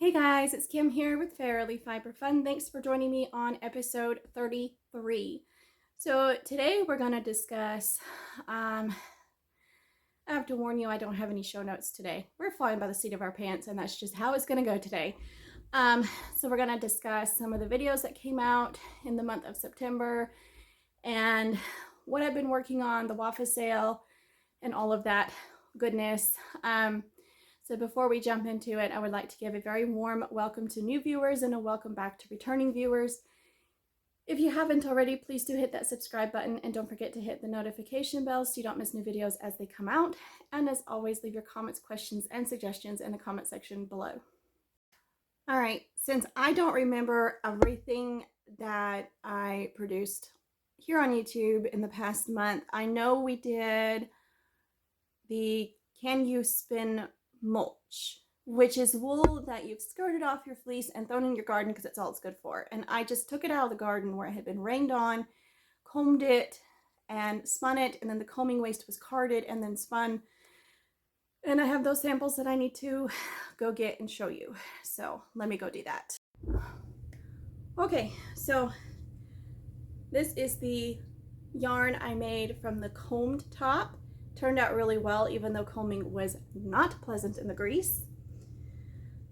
Hey guys, it's Kim here with Fairily Fiber Fun. Thanks for joining me on episode 33. So today we're going to discuss, I have to warn you, I don't have any show notes today. We're flying by the seat of our pants and that's just how it's going to go today. So we're going to discuss some of the videos that came out in the month of September and what I've been working on, the WAFA sale and all of that goodness. So before we jump into it, I would like to give a very warm welcome to new viewers and a welcome back to returning viewers. If you haven't already, please do hit that subscribe button and don't forget to hit the notification bell so you don't miss new videos as they come out. And as always, leave your comments, questions, and suggestions in the comment section below. All right, since I don't remember everything that I produced here on YouTube in the past month, I know we did the Can You Spin mulch, which is wool that you've skirted off your fleece and thrown in your garden because it's all it's good for. And I just took it out of the garden where it had been rained on, combed it and spun it, and then the combing waste was carded and then spun. And I have those samples that I need to go get and show you. So let me go do that. Okay, so this is the yarn I made from the combed top. Turned out really well, even though combing was not pleasant in the grease.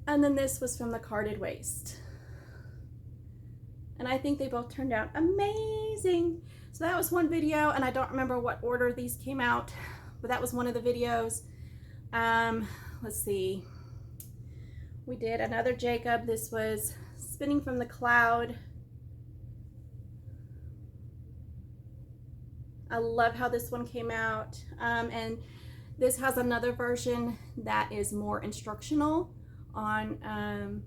And then this was from the carded waste. And I think they both turned out amazing. So that was one video, and I don't remember what order these came out, but that was one of the videos. Let's see. We did another Jacob. This was Spinning from the Cloud. I love how this one came out, and this has another version that is more instructional on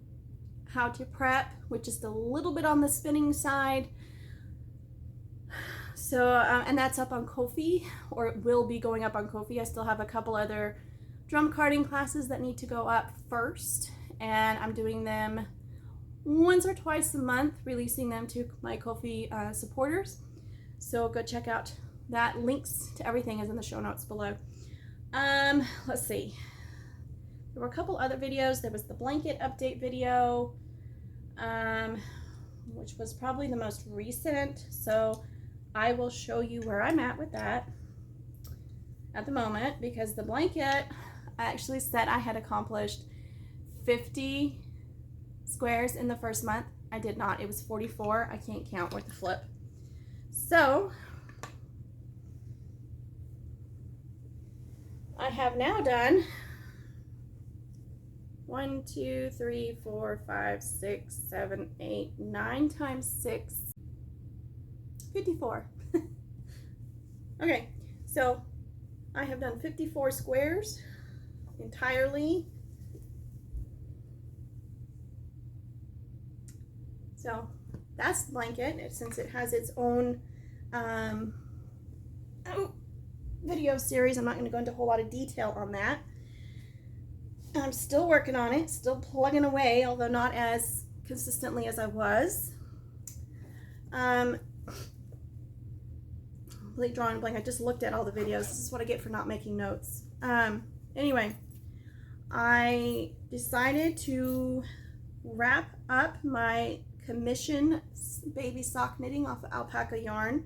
how to prep, which is a little bit on the spinning side. So, and that's up on Ko-fi, or it will be going up on Ko-fi. I still have a couple other drum carding classes that need to go up first, and I'm doing them once or twice a month, releasing them to my Ko-fi supporters. So go check out that. Links to everything is in the show notes below. Let's see. There were a couple other videos. There was the blanket update video, which was probably the most recent. So I will show you where I'm at with that at the moment, because the blanket, I actually said I had accomplished 50 squares in the first month. I did not. It was 44. I can't count with the flip. So I have now done 1, 2, 3, 4, 5, 6, 7, 8, 9 times 6, 54. Okay, so I have done 54 squares entirely. So that's the blanket, since it has its own video series. I'm not going to go into a whole lot of detail on that. I'm still working on it, still plugging away, although not as consistently as I was. Really drawing a blank. I just looked at all the videos. This is what I get for not making notes. Anyway, I decided to wrap up my commission baby sock knitting off of alpaca yarn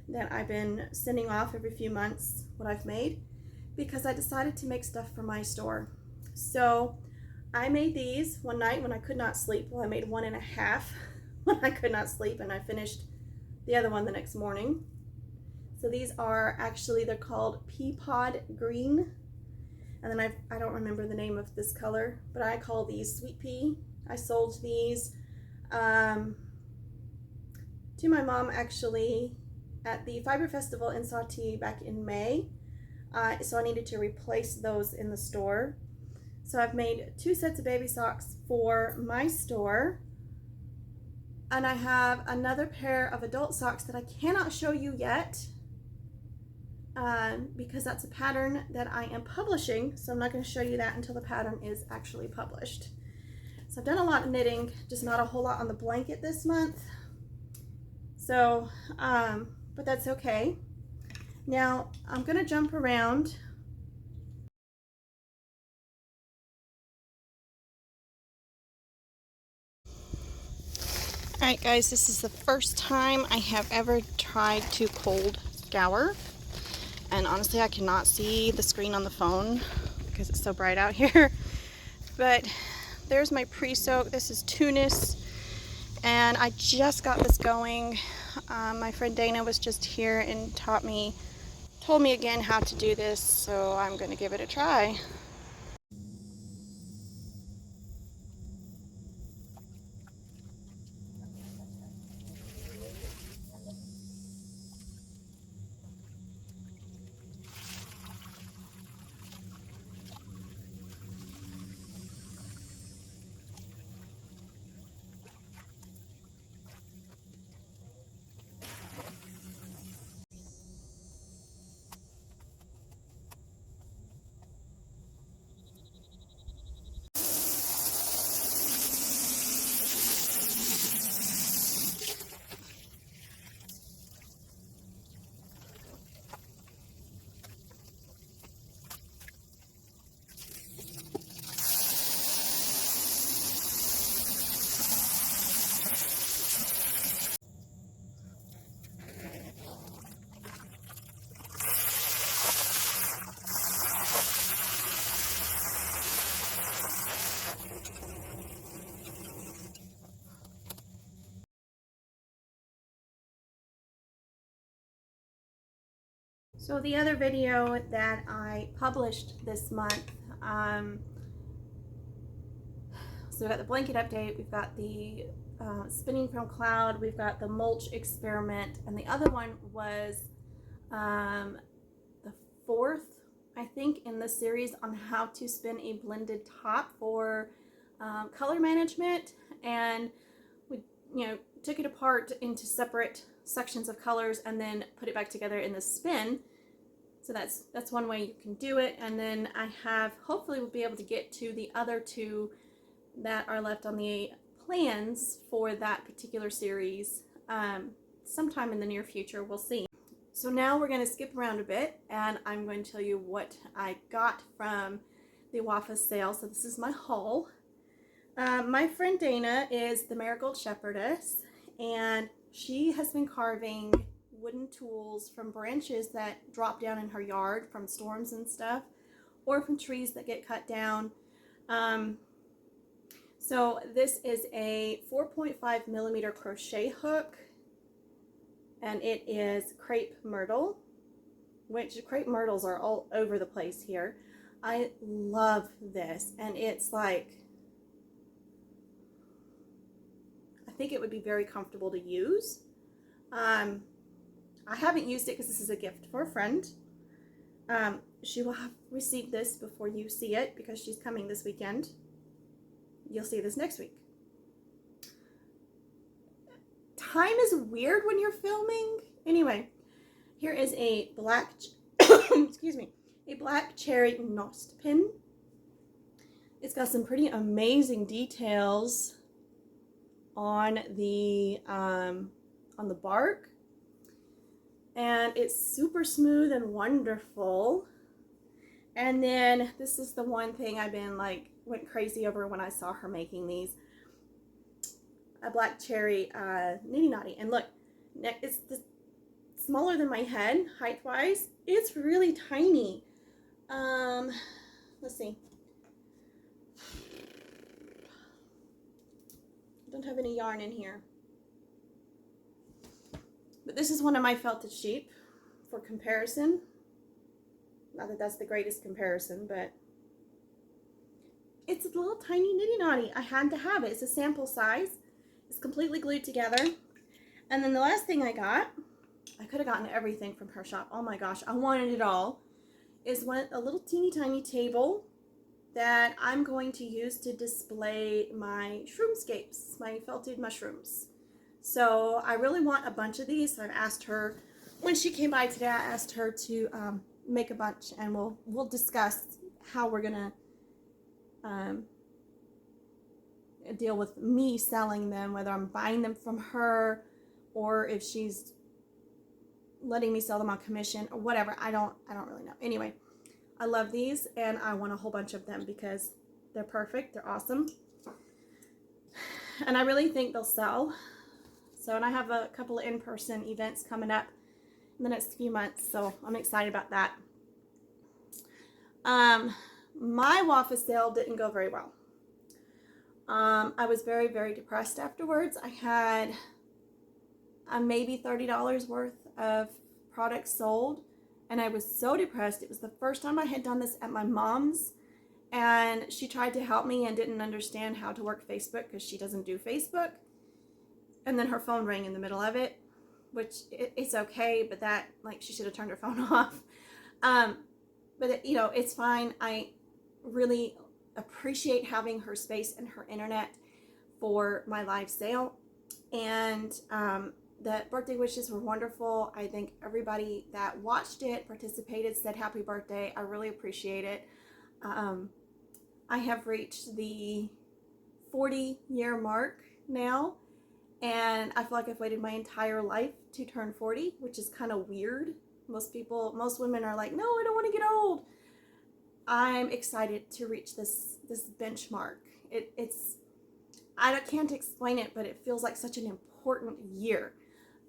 that I've been sending off every few months, what I've made, because I decided to make stuff for my store. So I made these one night when I could not sleep. Well, I made 1.5 when I could not sleep, and I finished the other one the next morning. So these are actually, they're called pea pod green, and then I don't remember the name of this color, but I call these sweet pea. I sold these to my mom actually at the Fiber Festival in Sawtee back in May. So I needed to replace those in the store. So I've made 2 sets of baby socks for my store. And I have another pair of adult socks that I cannot show you yet because that's a pattern that I am publishing. So I'm not going to show you that until the pattern is actually published. So I've done a lot of knitting, just not a whole lot on the blanket this month. So, but that's okay. Now I'm going to jump around Alright guys, this is the first time I have ever tried to cold scour, and honestly I cannot see the screen on the phone because it's so bright out here. But there's my pre-soak. This is Tunis, and I just got this going. My friend Dana was just here and told me again how to do this, so I'm going to give it a try. So the other video that I published this month, so we've got the blanket update, we've got the spinning from cloud, we've got the mulch experiment, and the other one was the fourth, I think, in the series on how to spin a blended top for color management. And we, took it apart into separate sections of colors and then put it back together in the spin. So that's one way you can do it. And then I have, hopefully we'll be able to get to the other two that are left on the plans for that particular series sometime in the near future. We'll see. So now we're going to skip around a bit, and I'm going to tell you what I got from the WAFA sale. So this is my haul. My friend Dana is the Marigold Shepherdess, and she has been carving wooden tools from branches that drop down in her yard from storms and stuff, or from trees that get cut down. So this is a 4.5 millimeter crochet hook, and it is crepe myrtle, which crepe myrtles are all over the place here. I love this, and it's like, I think it would be very comfortable to use. I haven't used it because this is a gift for a friend. She will have received this before you see it because she's coming this weekend. You'll see this next week. Time is weird when you're filming. Anyway, here is a black, excuse me, a black cherry Nost pin. It's got some pretty amazing details on the bark, and it's super smooth and wonderful. And then this is the one thing I've been went crazy over when I saw her making these. A black cherry nitty knotty, and look, it's smaller than my head height wise. It's really tiny. Let's see. I don't have any yarn in here, but this is one of my felted sheep for comparison. Not that that's the greatest comparison, but it's a little tiny nitty knotty. I had to have it. It's a sample size. It's completely glued together. And then the last thing I got, I could have gotten everything from her shop. Oh my gosh, I wanted it all. Is a little teeny tiny table that I'm going to use to display my shroomscapes, my felted mushrooms. So I really want a bunch of these. So I've asked her, when she came by today, I asked her to make a bunch, and we'll discuss how we're gonna deal with me selling them, whether I'm buying them from her or if she's letting me sell them on commission or whatever. I don't really know. Anyway, I love these, and I want a whole bunch of them because they're perfect. They're awesome, and I really think they'll sell. So, and I have a couple of in-person events coming up in the next few months, so I'm excited about that. My WAFA sale didn't go very well. I was very, very depressed afterwards. I had maybe $30 worth of products sold, and I was so depressed. It was the first time I had done this at my mom's, and she tried to help me and didn't understand how to work Facebook because she doesn't do Facebook. And then her phone rang in the middle of it, which it's okay, but that, like, she should have turned her phone off. But you know, it's fine. I really appreciate having her space and her internet for my live sale. And the birthday wishes were wonderful. I think everybody that watched it, participated, said happy birthday. I really appreciate it. I have reached the 40-year mark now, and I feel like I've waited my entire life to turn 40, which is kind of weird. Most women are like, no, I don't want to get old. I'm excited to reach this benchmark. I can't explain it, but it feels like such an important year,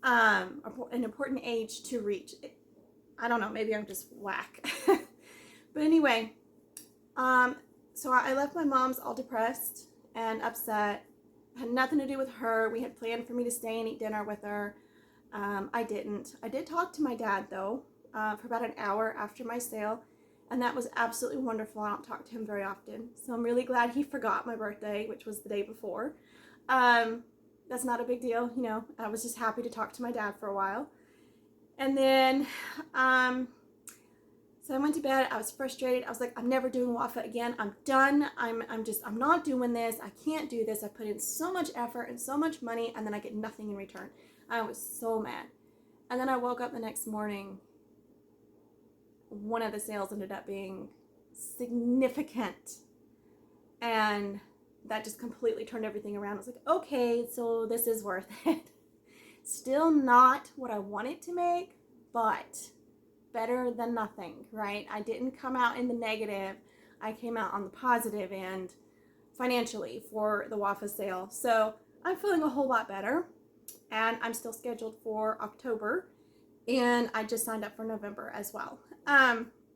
an important age to reach. I don't know, maybe I'm just whack. But anyway, so I left my mom's all depressed and upset. Had nothing to do with her. We had planned for me to stay and eat dinner with her. I didn't. I did talk to my dad, though, for about an hour after my sale, and that was absolutely wonderful. I don't talk to him very often, so I'm really glad he forgot my birthday, which was the day before. That's not a big deal, you know. I was just happy to talk to my dad for a while. And then, so I went to bed. I was frustrated. I was like, I'm never doing WAFA again. I'm done. I'm not doing this. I can't do this. I put in so much effort and so much money, and then I get nothing in return. I was so mad. And then I woke up the next morning. One of the sales ended up being significant, and that just completely turned everything around. I was like, okay, so this is worth it. Still not what I wanted to make, but better than nothing, right? I didn't come out in the negative. I came out on the positive end financially for the WAFA sale. So I'm feeling a whole lot better, and I'm still scheduled for October, and I just signed up for November as well.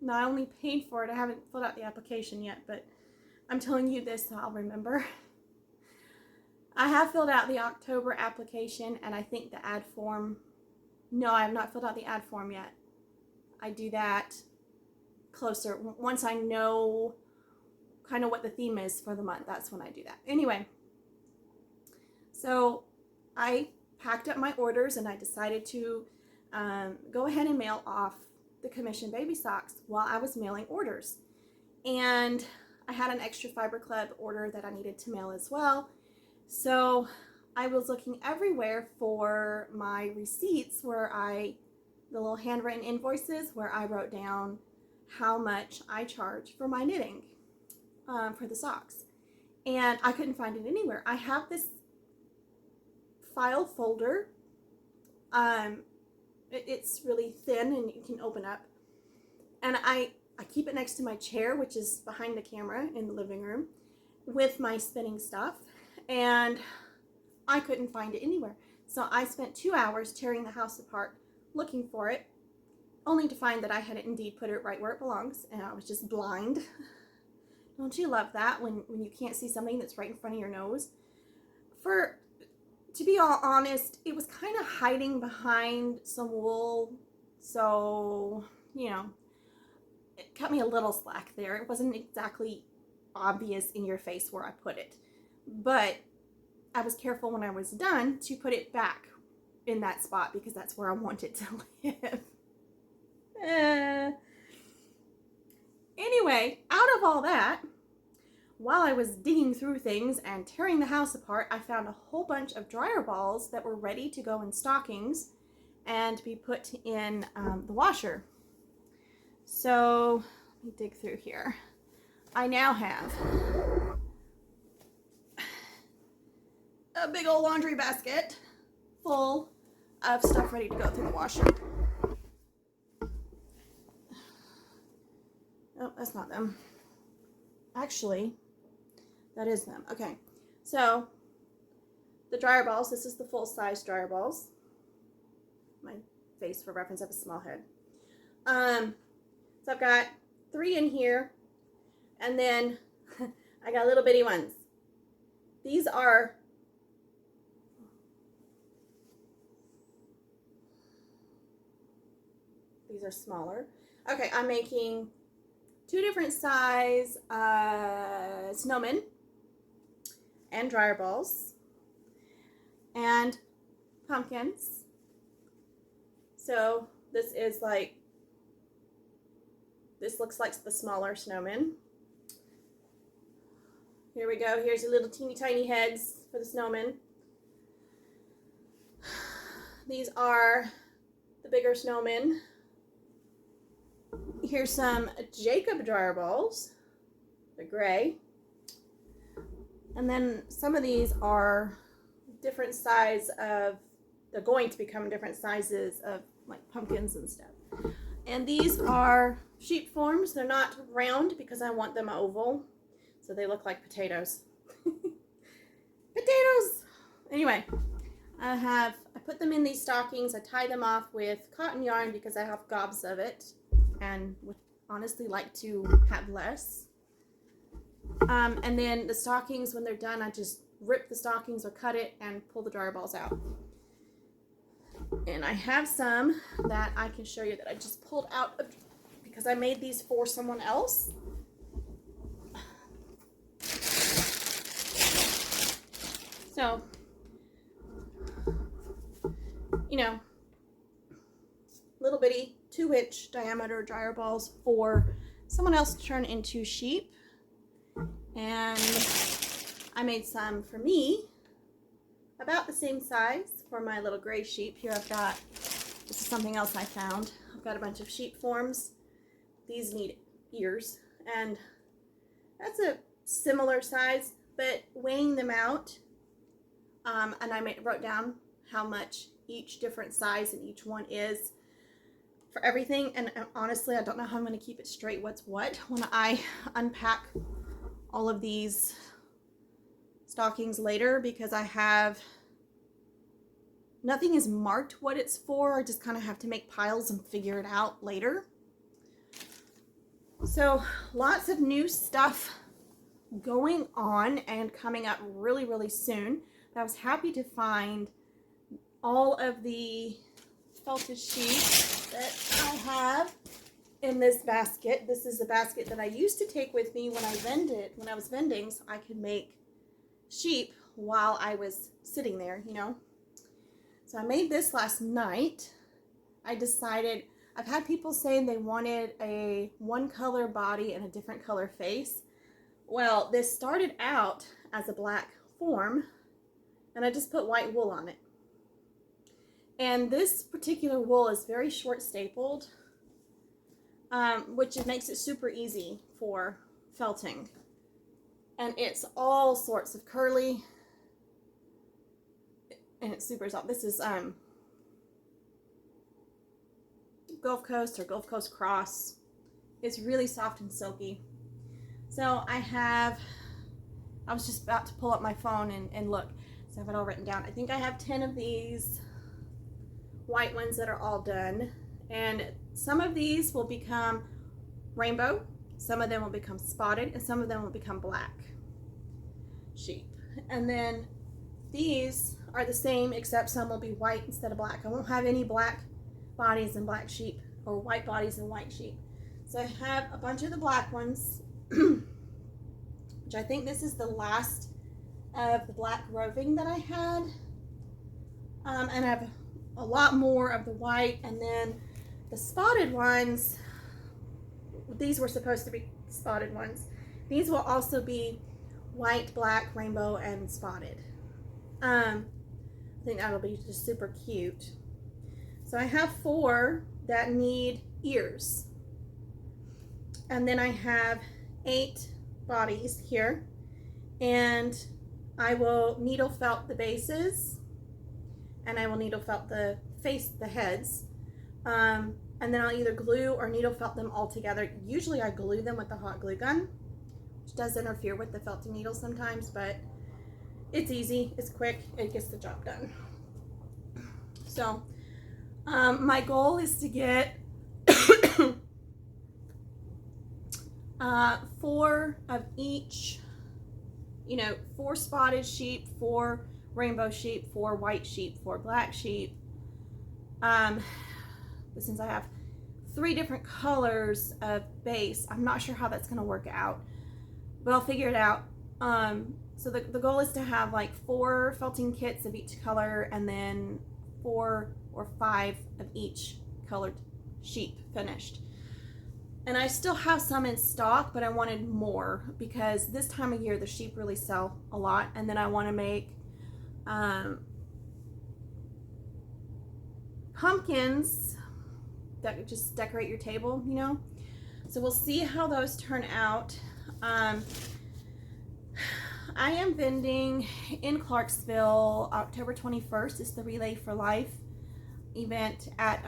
Not only paid for it, I haven't filled out the application yet, but I'm telling you this so I'll remember. I have filled out the October application, and I think the ad form, no, I have not filled out the ad form yet. I do that closer. Once I know kind of what the theme is for the month, that's when I do that. Anyway, so I packed up my orders, and I decided to go ahead and mail off the commission baby socks while I was mailing orders. And I had an extra Fiber Club order that I needed to mail as well. So I was looking everywhere for my receipts the little handwritten invoices where I wrote down how much I charge for my knitting for the socks. And I couldn't find it anywhere. I have this file folder. It's really thin and you can open up. And I keep it next to my chair, which is behind the camera in the living room, with my spinning stuff. And I couldn't find it anywhere. So I spent 2 hours tearing the house apart looking for it, only to find that I had indeed put it right where it belongs, and I was just blind. Don't you love that when you can't see something that's right in front of your nose? To be all honest, it was kind of hiding behind some wool, so, you know, it cut me a little slack there. It wasn't exactly obvious in your face where I put it, but I was careful when I was done to put it back in that spot because that's where I want it to live. Anyway, out of all that, while I was digging through things and tearing the house apart, I found a whole bunch of dryer balls that were ready to go in stockings and be put in the washer. So let me dig through here. I now have a big old laundry basket full of stuff ready to go through the washer. Oh, that's not them. Actually, that is them. Okay, so the dryer balls. This is the full-size dryer balls. My face for reference, I have a small head. So I've got 3 in here, and then I got little bitty ones. These are smaller. Okay, I'm making 2 different size snowmen and dryer balls and pumpkins. So this is like, this looks like the smaller snowman. Here we go. Here's your little teeny tiny heads for the snowman. These are the bigger snowmen. Here's some Jacob dryer balls. They're gray. And then some of these are different size of, they're going to become different sizes of like pumpkins and stuff. And these are sheep forms. They're not round because I want them oval. So they look like potatoes. Potatoes! Anyway, I put them in these stockings. I tie them off with cotton yarn because I have gobs of it and would honestly like to have less. And then the stockings, when they're done, I just rip the stockings or cut it and pull the dryer balls out. And I have some that I can show you that I just pulled out because I made these for someone else. So, you know, little bitty 2-inch diameter dryer balls for someone else to turn into sheep. And I made some for me, about the same size for my little gray sheep. Here I've got, this is something else I found. I've got a bunch of sheep forms. These need ears, and that's a similar size, but weighing them out, and I wrote down how much each different size and each one is for everything. And honestly, I don't know how I'm going to keep it straight what's what when I unpack all of these stockings later, because I have, nothing is marked what it's for. I just kind of have to make piles and figure it out later. So lots of new stuff going on and coming up really, really soon. I was happy to find all of the felted sheep that I have in this basket. This is the basket that I used to take with me when I was vending, so I could make sheep while I was sitting there, you know. So I made this last night. I decided, I've had people saying they wanted a one color body and a different color face. Well, this started out as a black form, and I just put white wool on it. And this particular wool is very short stapled, which makes it super easy for felting. And it's all sorts of curly, and it's super soft. This is Gulf Coast or Gulf Coast Cross. It's really soft and silky. So I was just about to pull up my phone and look. So I have it all written down. I think I have 10 of these white ones that are all done. And some of these will become rainbow, some of them will become spotted, and some of them will become black sheep. And then these are the same, except some will be white instead of black. I won't have any black bodies and black sheep, or white bodies and white sheep. So I have a bunch of the black ones, which I think this is the last of the black roving that I had. And I have a lot more of the white, and then the spotted ones, these were supposed to be spotted ones. These will also be white, black, rainbow, and spotted. I think that'll be just super cute. So I have 4 that need ears. And then I have 8 bodies here. And I will needle felt the bases. And I will needle felt the face, the heads. And then I'll either glue or needle felt them all together. Usually I glue them with the hot glue gun, which does interfere with the felting needle sometimes, but It's easy, it's quick, it gets the job done. So my goal is to get 4 of each, 4 spotted sheep, 4 rainbow sheep, 4 white sheep, 4 black sheep. But since I have 3 different colors of base, I'm not sure how that's going to work out, but I'll figure it out. So the goal is to have like 4 felting kits of each color, and then 4 or 5 of each colored sheep finished. And I still have some in stock, but I wanted more because this time of year the sheep really sell a lot. And then I want to make pumpkins that just decorate your table, So we'll see how those turn out. I am vending in Clarksville. October 21st is the Relay for Life event at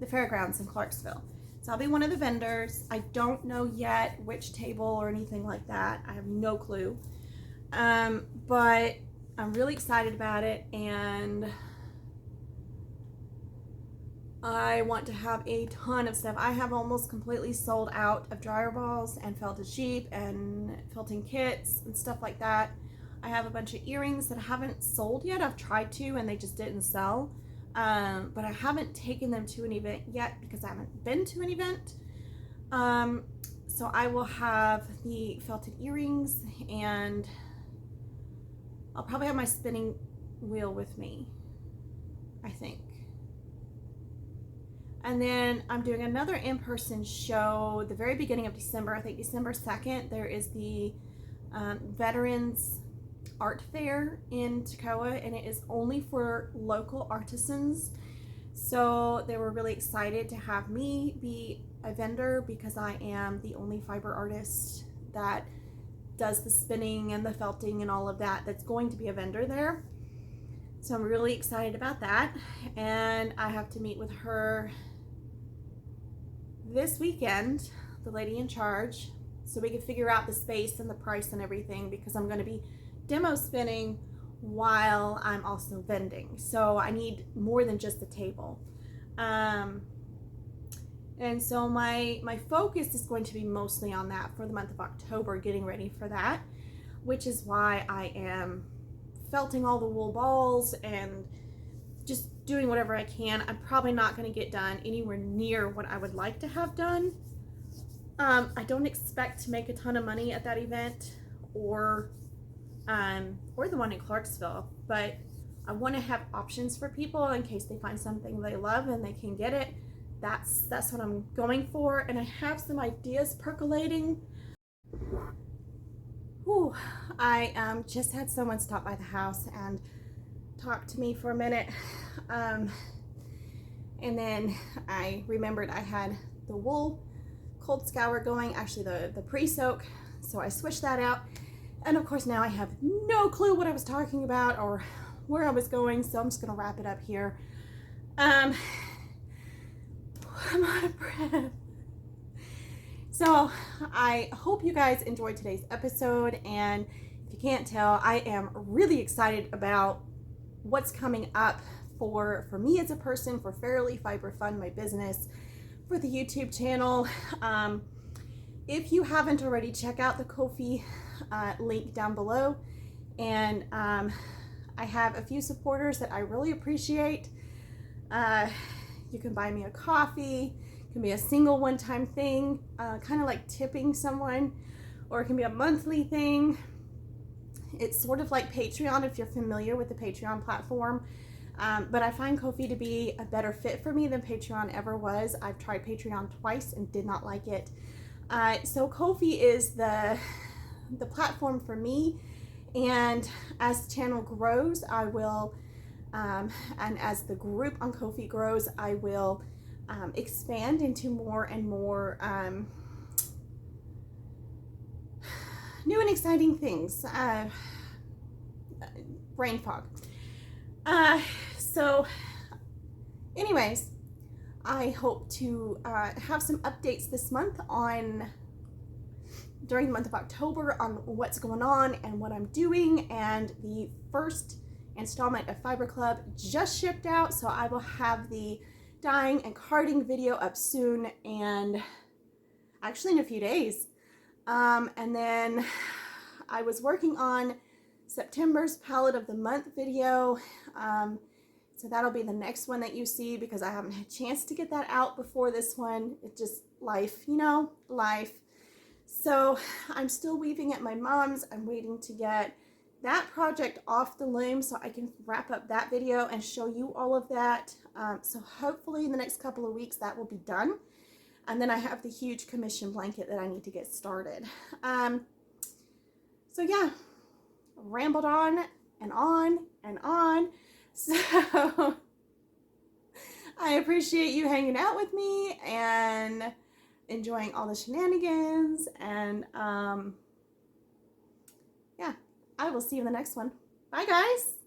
the fairgrounds in Clarksville. So I'll be one of the vendors. I don't know yet which table or anything like that. I have no clue. But I'm really excited about it, and I want to have a ton of stuff. I have almost completely sold out of dryer balls and felted sheep and felting kits and stuff like that. I have a bunch of earrings that I haven't sold yet. I've tried to, and they just didn't sell. But I haven't taken them to an event yet because I haven't been to an event. So I will have the felted earrings, and I'll probably have my spinning wheel with me, I think. And then I'm doing another in-person show the very beginning of December. I think December 2nd, there is the Veterans Art Fair in Toccoa, and it is only for local artisans. So they were really excited to have me be a vendor because I am the only fiber artist that does the spinning and the felting and all of that that's going to be a vendor there. So I'm really excited about that, and I have to meet with her this weekend, the lady in charge, so we can figure out the space and the price and everything, because I'm going to be demo spinning while I'm also vending. So I need more than just a table. And so my focus is going to be mostly on that for the month of October, getting ready for that, which is why I am felting all the wool balls and just doing whatever I can. I'm probably not going to get done anywhere near what I would like to have done. I don't expect to make a ton of money at that event or the one in Clarksville, but I want to have options for people in case they find something they love and they can get it. That's what I'm going for, and I have some ideas percolating. Whew, I just had someone stop by the house and talk to me for a minute, and then I remembered I had the wool cold scour going, actually the pre-soak, so I switched that out, and of course now I have no clue what I was talking about or where I was going, so I'm just gonna wrap it up here. I'm out of breath. So I hope you guys enjoyed today's episode, and if you can't tell, I am really excited about what's coming up for me as a person, for Fairily Fiber Fun, my business, for the YouTube channel. If you haven't already, check out the Ko-fi link down below, and I have a few supporters that I really appreciate. You can buy me a coffee. It can be a single one-time thing, kind of like tipping someone, or it can be a monthly thing. It's sort of like Patreon if you're familiar with the Patreon platform, but I find Ko-fi to be a better fit for me than Patreon ever was. I've tried Patreon twice and did not like it. So Ko-fi is the platform for me, and as the channel grows, I will, and as the group on Ko-fi grows, I will expand into more and more new and exciting things. Brain fog. So anyways, I hope to have some updates this month on during the month of October on what's going on and what I'm doing. And the first installment of Fiber Club just shipped out, so I will have the dyeing and carding video up soon, and actually in a few days. And then I was working on September's palette of the month video, so that'll be the next one that you see, because I haven't had a chance to get that out before this one. It's just life, you know, life. So I'm still weaving at my mom's. I'm waiting to get that project off the loom so I can wrap up that video and show you all of that. So hopefully in the next couple of weeks that will be done. And then I have the huge commission blanket that I need to get started. So yeah, rambled on and on and on. So I appreciate you hanging out with me and enjoying all the shenanigans. And yeah, I will see you in the next one. Bye, guys.